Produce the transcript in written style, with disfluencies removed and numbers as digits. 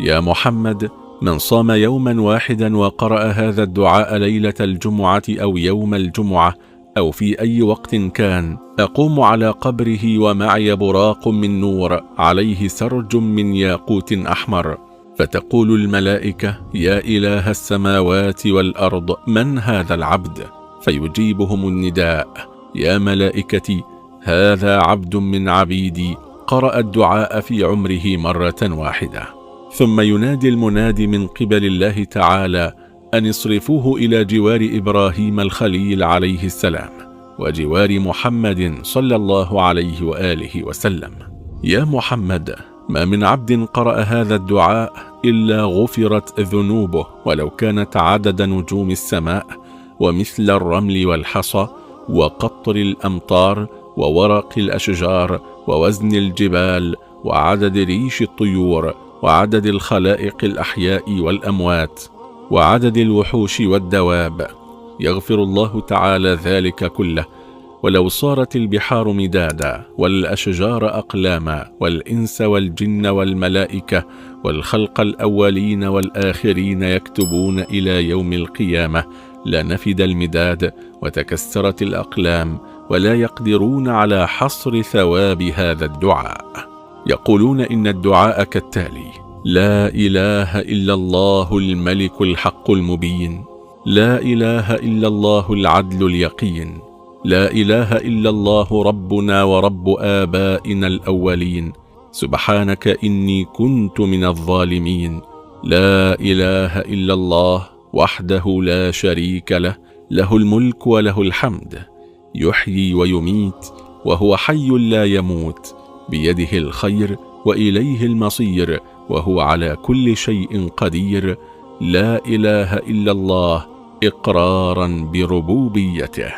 يا محمد، من صام يوما واحدا وقرأ هذا الدعاء ليلة الجمعة أو يوم الجمعة أو في أي وقت كان، أقوم على قبره ومعي براق من نور عليه سرج من ياقوت أحمر، فتقول الملائكة: يا إله السماوات والأرض، من هذا العبد؟ فيجيبهم النداء: يا ملائكتي، هذا عبد من عبيدي قرأ الدعاء في عمره مرة واحدة. ثم ينادي المنادي من قبل الله تعالى أن اصرفوه إلى جوار إبراهيم الخليل عليه السلام وجوار محمد صلى الله عليه وآله وسلم. يا محمد، ما من عبد قرأ هذا الدعاء إلا غفرت ذنوبه ولو كانت عدد نجوم السماء ومثل الرمل والحصى وقطر الأمطار وورق الأشجار ووزن الجبال وعدد ريش الطيور وعدد الخلائق الأحياء والأموات وعدد الوحوش والدواب. يغفر الله تعالى ذلك كله ولو صارت البحار مدادا والأشجار أقلاما والإنس والجن والملائكة والخلق الأولين والآخرين يكتبون إلى يوم القيامة لنفد المداد وتكسرت الأقلام، ولا يقدرون على حصر ثواب هذا الدعاء. يقولون إن الدعاء كالتالي: لا إله إلا الله الملك الحق المبين، لا إله إلا الله العدل اليقين، لا إله إلا الله ربنا ورب آبائنا الأولين، سبحانك إني كنت من الظالمين، لا إله إلا الله وحده لا شريك له، له الملك وله الحمد، يحيي ويميت وهو حي لا يموت، بيده الخير وإليه المصير وهو على كل شيء قدير، لا إله إلا الله إقرارا بربوبيته.